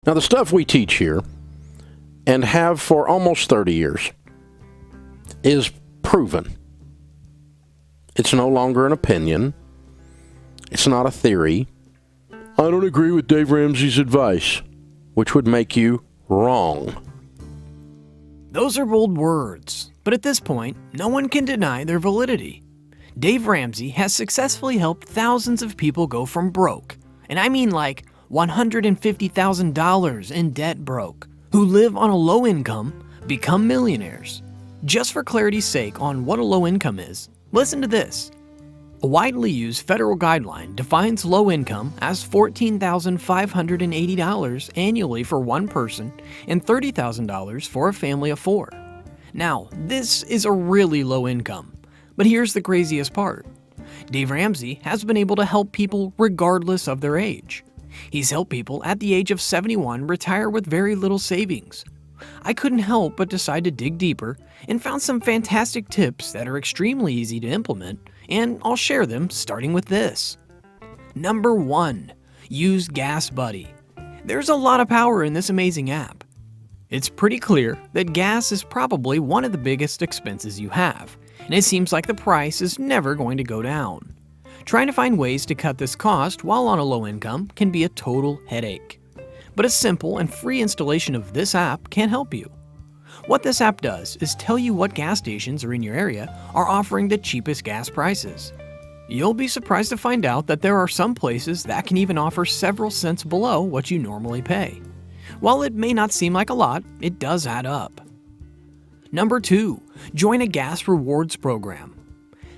Now, the stuff we teach here, and have for almost 30 years, is proven. It's no longer an opinion. It's not a theory. I don't agree with Dave Ramsey's advice, which would make you wrong. Those are bold words, but at this point, no one can deny their validity. Dave Ramsey has successfully helped thousands of people go from broke, and I mean like $150,000 in debt broke, who live on a low income, become millionaires. Just for clarity's sake on what a low income is, listen to this. A widely used federal guideline defines low income as $14,580 annually for one person and $30,000 for a family of four. Now, this is a really low income, but here's the craziest part. Dave Ramsey has been able to help people regardless of their age. He's helped people at the age of 71 retire with very little savings. I couldn't help but decide to dig deeper and found some fantastic tips that are extremely easy to implement, and I'll share them starting with this. Number 1. Use Gas Buddy. There's a lot of power in this amazing app. It's pretty clear that gas is probably one of the biggest expenses you have, and it seems like the price is never going to go down. Trying to find ways to cut this cost while on a low income can be a total headache. But a simple and free installation of this app can help you. What this app does is tell you what gas stations are in your area are offering the cheapest gas prices. You'll be surprised to find out that there are some places that can even offer several cents below what you normally pay. While it may not seem like a lot, it does add up. Number 2. Join a gas rewards program.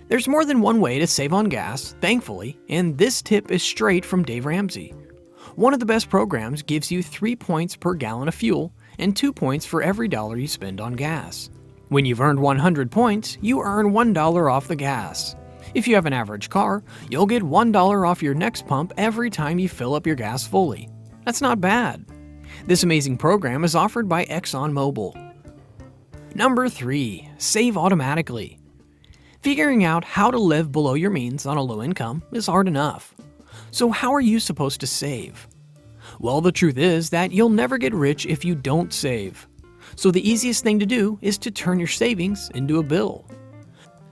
There's more than one way to save on gas, thankfully, and this tip is straight from Dave Ramsey. One of the best programs gives you 3 points per gallon of fuel and 2 points for every dollar you spend on gas. When you've earned 100 points, you earn $1 off the gas. If you have an average car, you'll get $1 off your next pump every time you fill up your gas fully. That's not bad. This amazing program is offered by ExxonMobil. Number 3. Save automatically. Figuring out how to live below your means on a low income is hard enough. So how are you supposed to save? Well, the truth is that you'll never get rich if you don't save. So the easiest thing to do is to turn your savings into a bill.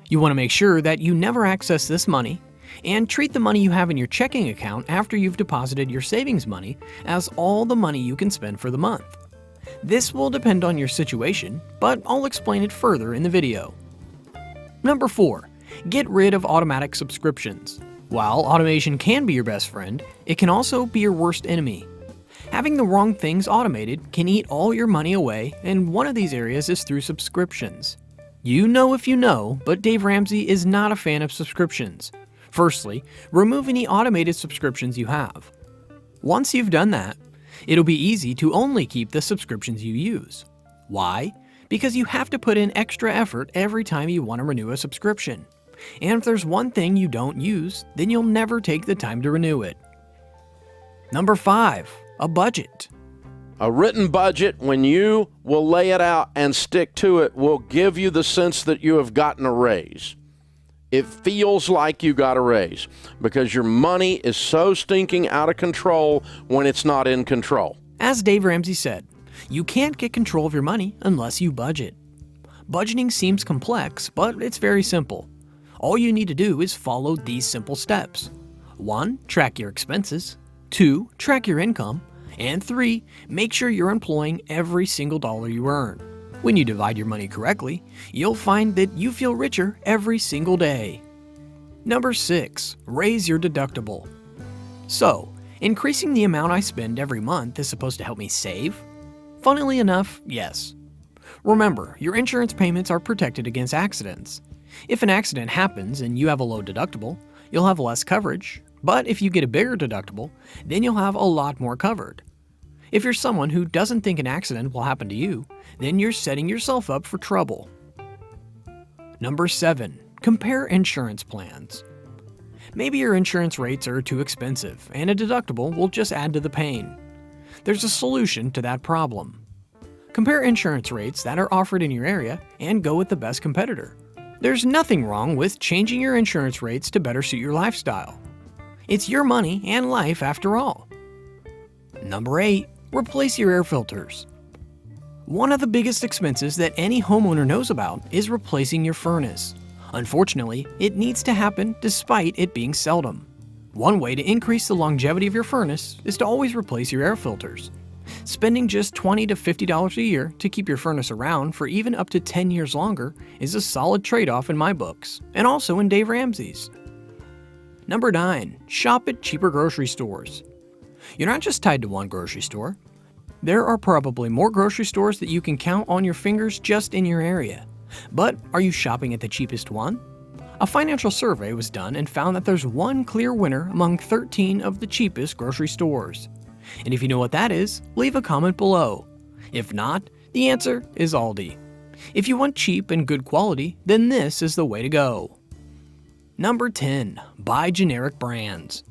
You want to make sure that you never access this money, and treat the money you have in your checking account after you've deposited your savings money as all the money you can spend for the month. This will depend on your situation, but I'll explain it further in the video. Number 4. Get rid of automatic subscriptions. While automation can be your best friend, it can also be your worst enemy. Having the wrong things automated can eat all your money away, and one of these areas is through subscriptions. You know if you know, but Dave Ramsey is not a fan of subscriptions. Firstly, remove any automated subscriptions you have. Once you've done that, it'll be easy to only keep the subscriptions you use. Why? Because you have to put in extra effort every time you want to renew a subscription. And if there's one thing you don't use, then you'll never take the time to renew it. Number 5. A budget. A written budget, when you will lay it out and stick to it, will give you the sense that you have gotten a raise. It feels like you got a raise because your money is so stinking out of control when it's not in control. As Dave Ramsey said, you can't get control of your money unless you budget. Budgeting seems complex, but it's very simple. All you need to do is follow these simple steps. 1. Track your expenses. 2. Track your income. And 3. Make sure you're employing every single dollar you earn. When you divide your money correctly, you'll find that you feel richer every single day. Number 6. Raise your deductible. So, increasing the amount I spend every month is supposed to help me save? Funnily enough, yes. Remember, your insurance payments are protected against accidents. If an accident happens and you have a low deductible, you'll have less coverage, but if you get a bigger deductible, then you'll have a lot more covered. If you're someone who doesn't think an accident will happen to you, then you're setting yourself up for trouble. Number 7. Compare insurance plans. Maybe your insurance rates are too expensive and a deductible will just add to the pain. There's a solution to that problem. Compare insurance rates that are offered in your area and go with the best competitor. There's nothing wrong with changing your insurance rates to better suit your lifestyle. It's your money and life after all. Number 8. Replace your air filters. One of the biggest expenses that any homeowner knows about is replacing your furnace. Unfortunately, it needs to happen despite it being seldom. One way to increase the longevity of your furnace is to always replace your air filters. Spending just $20 to $50 a year to keep your furnace around for even up to 10 years longer is a solid trade-off in my books, and also in Dave Ramsey's. Number 9. Shop at cheaper grocery stores. You're not just tied to one grocery store. There are probably more grocery stores that you can count on your fingers just in your area. But are you shopping at the cheapest one? A financial survey was done and found that there's one clear winner among 13 of the cheapest grocery stores. And if you know what that is, leave a comment below. If not, the answer is Aldi. If you want cheap and good quality, then this is the way to go. Number 10. Buy generic brands.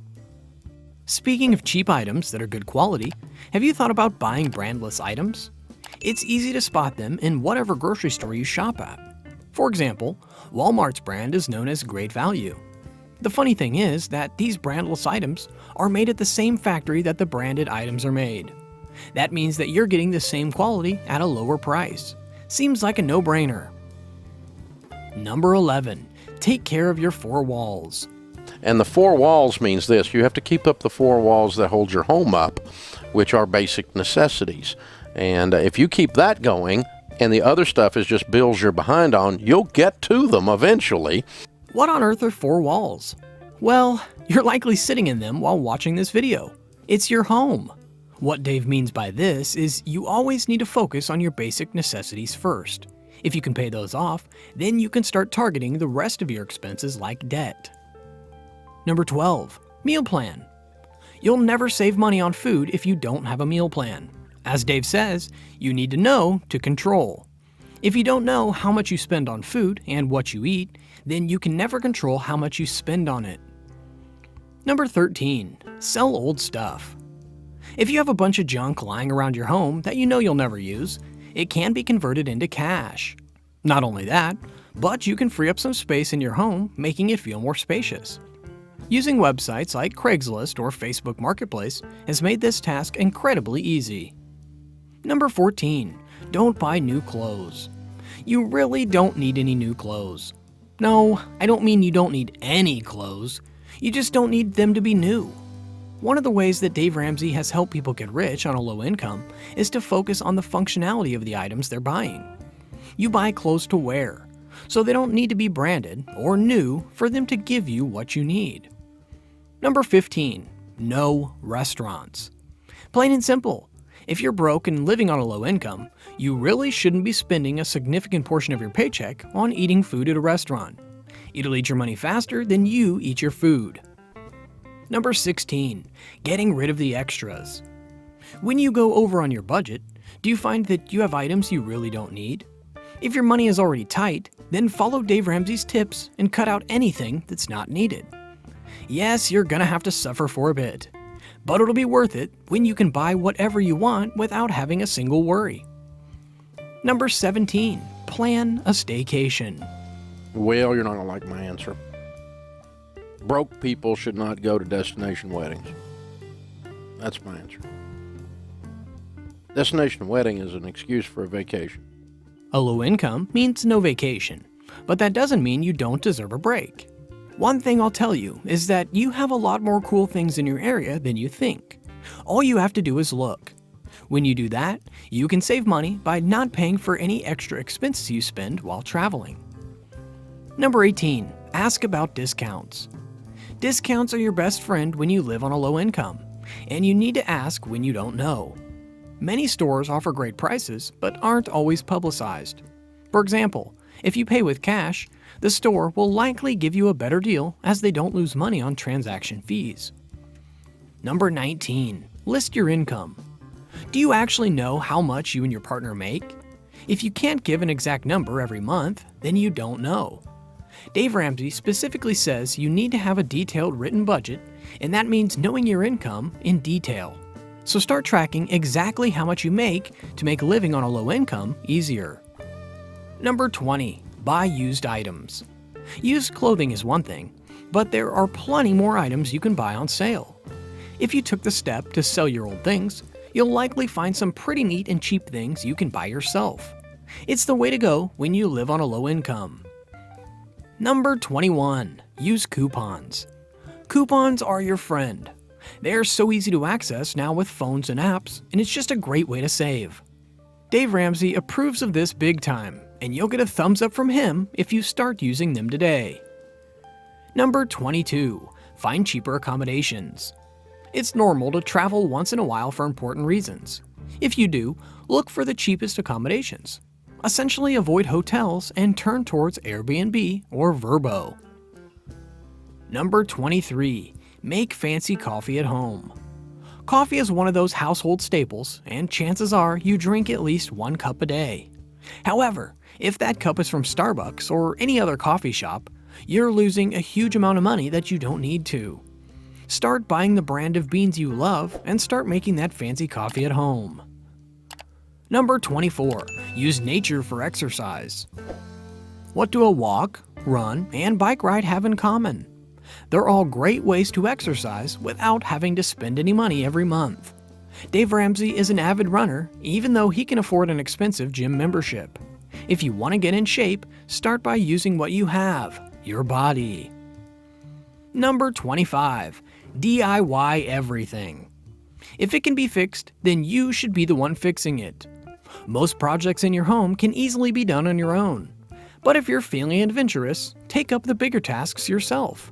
Speaking of cheap items that are good quality, have you thought about buying brandless items? It's easy to spot them in whatever grocery store you shop at. For example, Walmart's brand is known as Great Value. The funny thing is that these brandless items are made at the same factory that the branded items are made. That means that you're getting the same quality at a lower price. Seems like a no-brainer. Number 11. Take care of your four walls. And the four walls means this: you have to keep up the four walls that hold your home up, which are basic necessities. And if you keep that going, and the other stuff is just bills you're behind on, you'll get to them eventually. What on earth are four walls? Well, you're likely sitting in them while watching this video. It's your home. What Dave means by this is you always need to focus on your basic necessities first. If you can pay those off, then you can start targeting the rest of your expenses like debt. Number 12. Meal plan. You'll never save money on food if you don't have a meal plan. As Dave says, you need to know to control. If you don't know how much you spend on food and what you eat, then you can never control how much you spend on it. Number 13. Sell old stuff. If you have a bunch of junk lying around your home that you know you'll never use, it can be converted into cash. Not only that, but you can free up some space in your home, making it feel more spacious. Using websites like Craigslist or Facebook Marketplace has made this task incredibly easy. Number 14. Don't buy new clothes. You really don't need any new clothes. No, I don't mean you don't need any clothes. You just don't need them to be new. One of the ways that Dave Ramsey has helped people get rich on a low income is to focus on the functionality of the items they're buying. You buy clothes to wear, so they don't need to be branded or new for them to give you what you need. Number 15. No restaurants. Plain and simple. If you're broke and living on a low income, you really shouldn't be spending a significant portion of your paycheck on eating food at a restaurant. It'll eat your money faster than you eat your food. Number 16. Getting rid of the extras. When you go over on your budget, do you find that you have items you really don't need? If your money is already tight, then follow Dave Ramsey's tips and cut out anything that's not needed. Yes, you're gonna have to suffer for a bit, but it'll be worth it when you can buy whatever you want without having a single worry. Number 17. Plan a staycation. Well, you're not going to like my answer. Broke people should not go to destination weddings. That's my answer. Destination wedding is an excuse for a vacation. A low income means no vacation, but that doesn't mean you don't deserve a break. One thing I'll tell you is that you have a lot more cool things in your area than you think. All you have to do is look. When you do that, you can save money by not paying for any extra expenses you spend while traveling. Number 18. Ask about discounts. Discounts are your best friend when you live on a low income, and you need to ask when you don't know. Many stores offer great prices, but aren't always publicized. For example, if you pay with cash, the store will likely give you a better deal as they don't lose money on transaction fees. Number 19. List your income. Do you actually know how much you and your partner make? If you can't give an exact number every month, then you don't know. Dave Ramsey specifically says you need to have a detailed written budget, and that means knowing your income in detail. So start tracking exactly how much you make to make living on a low income easier. Number 20. Buy used items. Used clothing is one thing, but there are plenty more items you can buy on sale. If you took the step to sell your old things, You'll likely find some pretty neat and cheap things you can buy yourself. It's the way to go when you live on a low income. Number 21. Use coupons. Coupons are your friend. They are so easy to access now with phones and apps, and it's just a great way to save. Dave Ramsey approves of this big time, and you'll get a thumbs up from him if you start using them today. Number 22. Find cheaper accommodations. It's normal to travel once in a while for important reasons. If you do, look for the cheapest accommodations. Essentially avoid hotels and turn towards Airbnb or Vrbo. Number 23. Make fancy coffee at home. Coffee is one of those household staples, and chances are you drink at least 1 cup a day. However, if that cup is from Starbucks or any other coffee shop, you're losing a huge amount of money that you don't need to. Start buying the brand of beans you love and start making that fancy coffee at home. Number 24. Use nature for exercise. What do a walk, run, and bike ride have in common? They're all great ways to exercise without having to spend any money every month. Dave Ramsey is an avid runner, even though he can afford an expensive gym membership. If you want to get in shape, start by using what you have, your body. Number 25. DIY everything. If it can be fixed, then you should be the one fixing it. Most projects in your home can easily be done on your own. But if you're feeling adventurous, take up the bigger tasks yourself.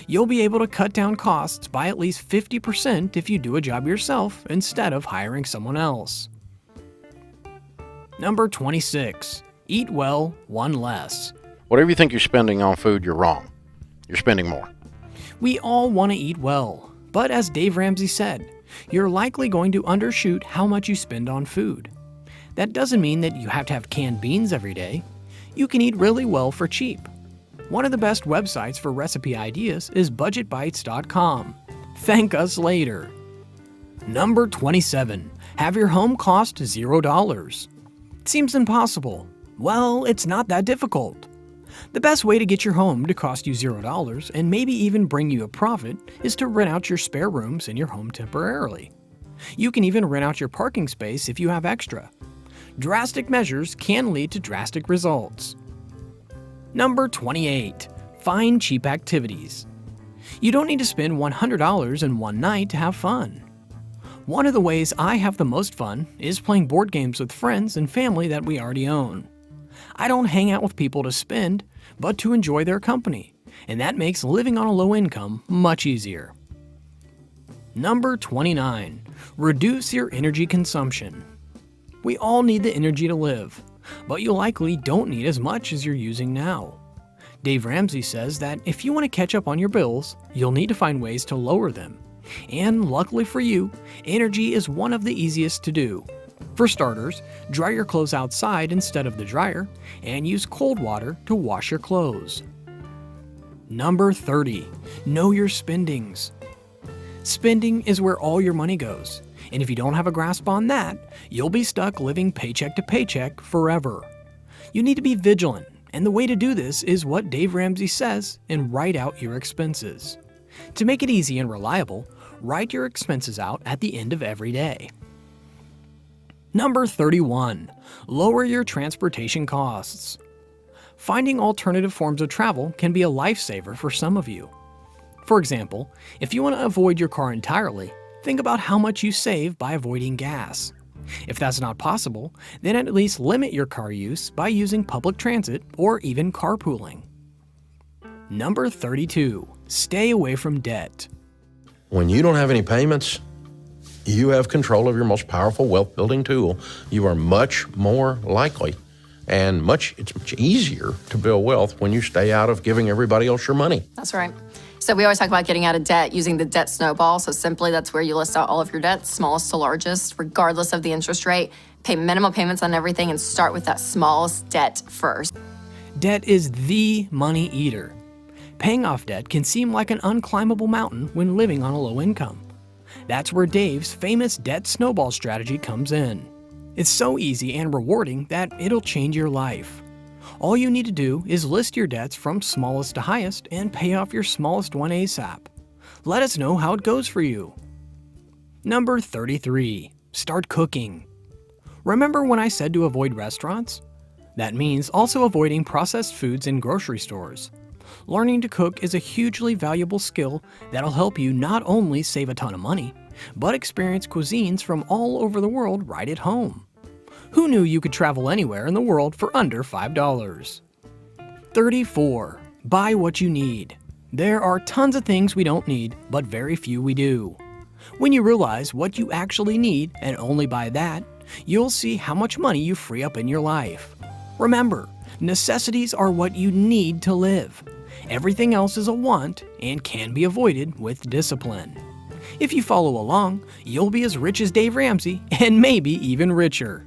You'll be able to cut down costs by at least 50% if you do a job yourself instead of hiring someone else. Number 26. Eat well, one less. Whatever you think you're spending on food, you're wrong. You're spending more. We all want to eat well, but as Dave Ramsey said, you're likely going to undershoot how much you spend on food. That doesn't mean that you have to have canned beans every day. You can eat really well for cheap. One of the best websites for recipe ideas is budgetbites.com. Thank us later. Number 27. Have your home cost $0. Seems impossible. Well, it's not that difficult. The best way to get your home to cost you $0 and maybe even bring you a profit is to rent out your spare rooms in your home temporarily. You can even rent out your parking space if you have extra. Drastic measures can lead to drastic results. Number 28. Find cheap activities. You don't need to spend $100 in one night to have fun. One of the ways I have the most fun is playing board games with friends and family that we already own. I don't hang out with people to spend, but to enjoy their company, and that makes living on a low income much easier. Number 29. Reduce your energy consumption. We all need the energy to live, but you likely don't need as much as you're using now. Dave Ramsey says that if you want to catch up on your bills, you'll need to find ways to lower them. And luckily for you, energy is one of the easiest to do. For starters, dry your clothes outside instead of the dryer, and use cold water to wash your clothes. Number 30. Know your spendings. Spending is where all your money goes, and if you don't have a grasp on that, you'll be stuck living paycheck to paycheck forever. You need to be vigilant, and the way to do this is what Dave Ramsey says and write out your expenses. To make it easy and reliable, write your expenses out at the end of every day. Number 31. Lower your transportation costs. Finding alternative forms of travel can be a lifesaver for some of you. For example, if you want to avoid your car entirely, think about how much you save by avoiding gas. If that's not possible, then at least limit your car use by using public transit or even carpooling. Number 32. Stay away from debt. When you don't have any payments, you have control of your most powerful wealth-building tool. You are much more likely and it's much easier to build wealth when you stay out of giving everybody else your money. That's right. So we always talk about getting out of debt using the debt snowball. So simply that's where you list out all of your debts, smallest to largest, regardless of the interest rate. Pay minimum payments on everything and start with that smallest debt first. Debt is the money eater. Paying off debt can seem like an unclimbable mountain when living on a low income. That's where Dave's famous debt snowball strategy comes in. It's so easy and rewarding that it'll change your life. All you need to do is list your debts from smallest to highest and pay off your smallest one ASAP. Let us know how it goes for you. Number 33. start cooking. Remember when I said to avoid restaurants? That means also avoiding processed foods in grocery stores. Learning to cook is a hugely valuable skill that'll help you not only save a ton of money, but experience cuisines from all over the world right at home. Who knew you could travel anywhere in the world for under $5? 34. Buy what you need. There are tons of things we don't need, but very few we do. When you realize what you actually need and only buy that, you'll see how much money you free up in your life. Remember, necessities are what you need to live. Everything else is a want and can be avoided with discipline. If you follow along, you'll be as rich as Dave Ramsey and maybe even richer.